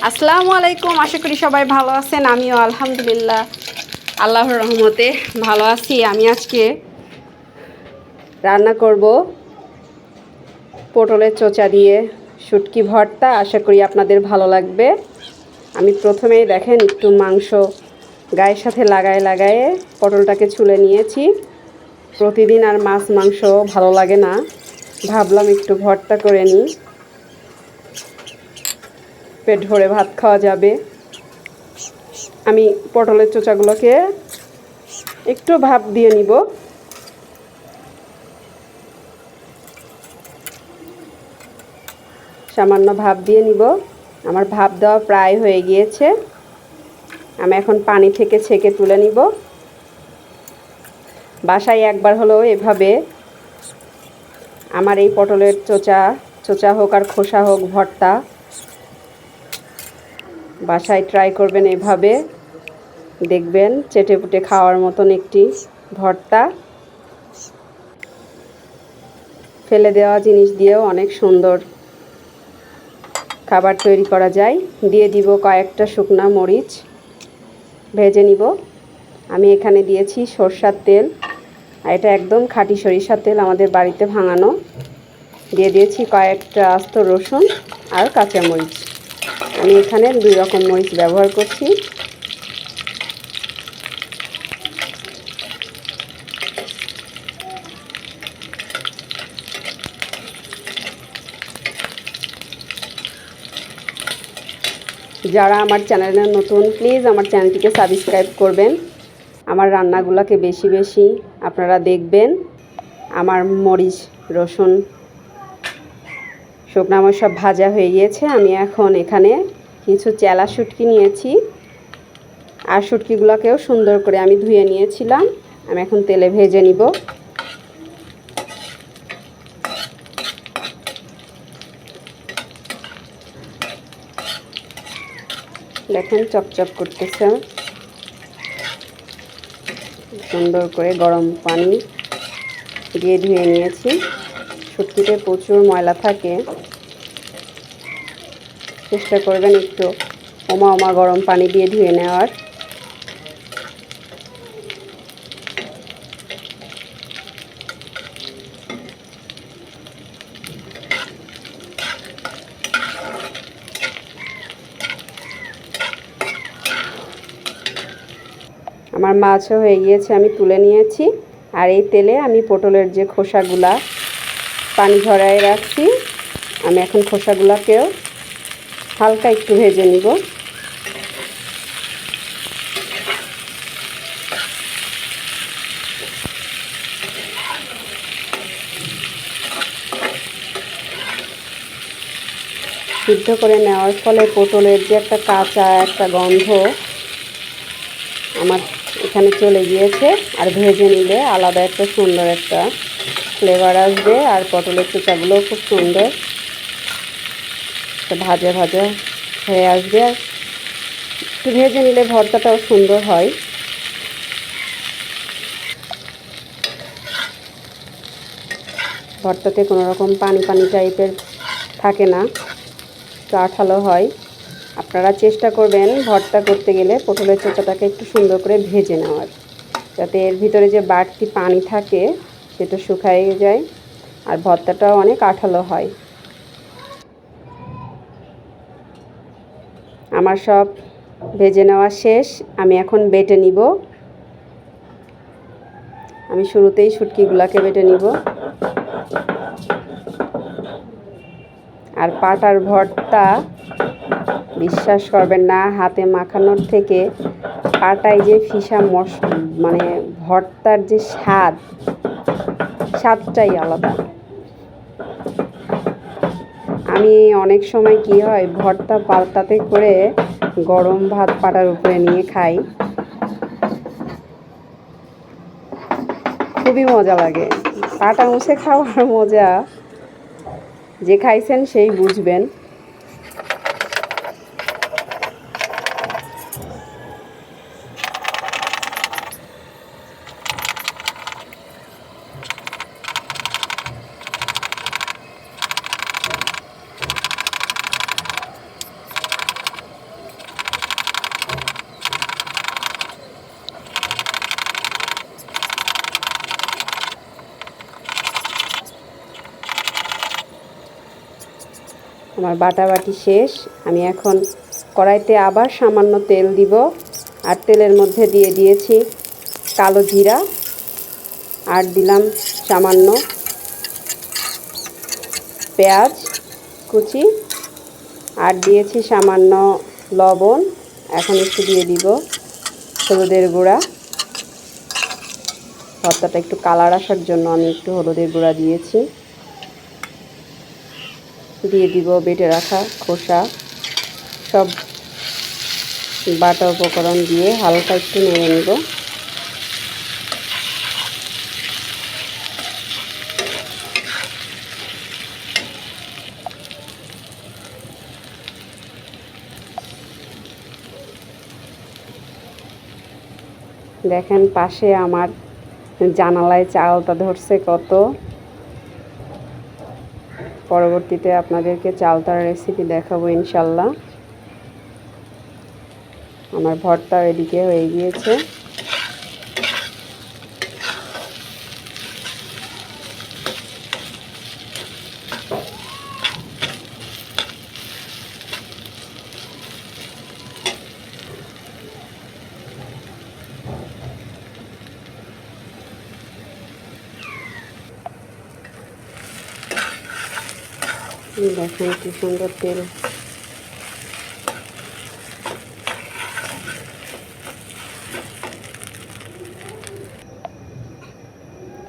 আসসালামু আলাইকুম। আশা করি সবাই ভালো আছেন। আমিও আলহামদুলিল্লাহ আল্লাহর রহমতে ভালো আছি। আমি আজকে রান্না করব পটলের চোচা দিয়ে শুটকি ভর্তা। আশা করি আপনাদের ভালো লাগবে। আমি প্রথমেই দেখেন একটু মাংস গায়ের সাথে লাগায়ে পটলটাকে ছুলে নিয়েছি। প্রতিদিন আর মাছ মাংস ভালো লাগে না, ভাবলাম একটু ভর্তা করে নিই, পেট ভরে ভাত খাওয়া যাবে। আমি পটলের চোচাগুলোকে একটু ভাপ দিয়ে নিব। সামান্য ভাপ দিয়ে নিব। আমার ভাপ দেওয়া প্রায় হয়ে গিয়েছে। আমি এখন পানি থেকে ছেঁকে তুলে নিব। বাসায় একবার হলেও এভাবে আমার এই পটলের চোচা হোক আর খোসা হোক ভর্তা বাসায় ট্রাই করবেন। এভাবে দেখবেন চেটেপুটে খাওয়ার মতন একটি ভর্তা। ফেলে দেওয়া জিনিস দিয়েও অনেক সুন্দর খাবার তৈরি করা যায়। দিয়ে দিব কয়েকটা শুকনা মরিচ, ভেজে নিব। আমি এখানে দিয়েছি সরষার তেল, আর এটা একদম খাঁটি সরিষার তেল, আমাদের বাড়িতে ভাঙানো। দিয়ে দিয়েছি কয়েকটা আস্ত রসুন আর কাঁচামরিচ। আমি এখানে 2 রকম মরিচ ব্যবহার করছি। যারা আমার চ্যানেলে নতুন, প্লিজ আমার চ্যানেলটিকে সাবস্ক্রাইব করবেন। আমার রান্নাগুলোকে বেশি বেশি আপনারা দেখবেন। আমার মরিচ রসুন শুকনো মরিচ সব ভাজা হয়ে গিয়েছে। আমি এখন এখানে কিছু চেলা শুটকি নিয়েছি, আর শুটকিগুলোকেও সুন্দর করে আমি ধুয়ে নিয়েছিলাম। আমি এখন তেলে ভেজে নিব। দেখেন চকচক করতেছে। সুন্দর করে গরম পানি দিয়ে ধুয়ে নিয়েছি। শুটকিতে প্রচুর ময়লা থাকে, চেষ্টা করবেন একটু ওমা গরম পানি দিয়ে ধুয়ে নেওয়ার। আমার মাছও হয়ে গিয়েছে, আমি তুলে নিয়েছি। আর এই তেলে আমি পটলের যে খোসাগুলা পানি ঝরায় রাখছি, আমি এখন খোসাগুলাকেও হালকা একটু ভেজে নিব। সিদ্ধ করে নেওয়ার ফলে পটলের যে একটা কাঁচা একটা গন্ধ আমার এখানে চলে গিয়েছে। আর ভেজে নিলে আলাদা একটা সুন্দর একটা ফ্লেভার আসবে। আর পটলের চোচাগুলোও খুব সুন্দর ভাজা ভাজা হয়ে আসবে। আর একটু ভেজে নিলে ভর্তাটাও সুন্দর হয়। ভর্তাতে কোনো রকম পানি পানি টাইপের থাকে না, একটু আঠালো হয়। আপনারা চেষ্টা করবেন ভর্তা করতে গেলে পটলের চোচাটাকে একটু সুন্দর করে ভেজে নেওয়ার, যাতে এর ভিতরে যে বাড়তি পানি থাকে সেটা শুকিয়ে যায় আর ভর্তাটাও অনেক আঠালো হয়। আমার সব ভেজে নেওয়া শেষ। আমি এখন বেটে নিব। আমি শুরুতেই শুটকিগুলোকে বেটে নিব। আর পাটার ভর্তা বিশ্বাস করবেন না, হাতে মাখানোর থেকে পাটায় যে ফিসা মানে ভর্তার যে স্বাদটাই আলাদা। আমি অনেক সময় কি হয়, ভর্তা পাতাতে করে গরম ভাত পাটার উপরে নিয়ে খাই, খুবই মজা লাগে। পাটা মুছে খাওয়ার মজা যে খাইছেন সেই বুঝবেন। আমার বাটাবাটি শেষ। আমি এখন কড়াইতে আবার সামান্য তেল দিব, আর তেলের মধ্যে দিয়ে দিয়েছি কালো জিরা, আর দিলাম সামান্য পেঁয়াজ কুচি, আর দিয়েছি সামান্য লবণ। এখন একটু দিয়ে দিব হলুদের গুঁড়া। ভর্তাটা একটু কালার আসার জন্য আমি একটু হলুদের গুঁড়া দিয়েছি। দিয়ে দিব বেটে রাখা খোসা। সব বাটা উপকরণ দিয়ে হালকা একটু নেড়ে নিব। দেখেন পাশে আমার জানালায় চালটা ধরছে কত। পরবর্তীতে আপনাদেরকে চালতার রেসিপি দেখাবো ইনশাল্লাহ। আমার ভর্তা এদিকে হয়ে গিয়েছে। দেখেন কি সুন্দর তেল।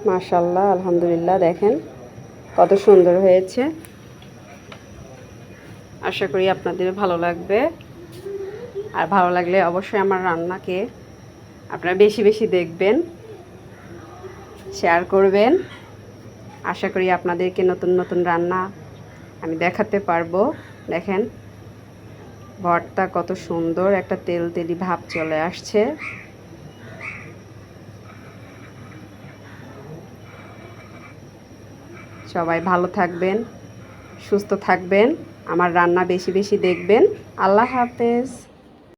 মাশাআল্লাহ, আলহামদুলিল্লাহ, দেখেন কত সুন্দর হয়েছে। আশা করি আপনাদের ভালো লাগবে। আর ভালো লাগলে অবশ্যই আমার রান্নাকে আপনারা বেশি বেশি দেখবেন, শেয়ার করবেন। আশা করি আপনাদেরকে নতুন নতুন রান্না আমি দেখাতে পারবো। দেখেন ভর্তা কত সুন্দর একটা তেল তেলি ভাব চলে আসছে। সবাই ভালো থাকবেন, সুস্থ থাকবেন, আমার রান্না বেশি বেশি দেখবেন। আল্লাহ হাফেজ।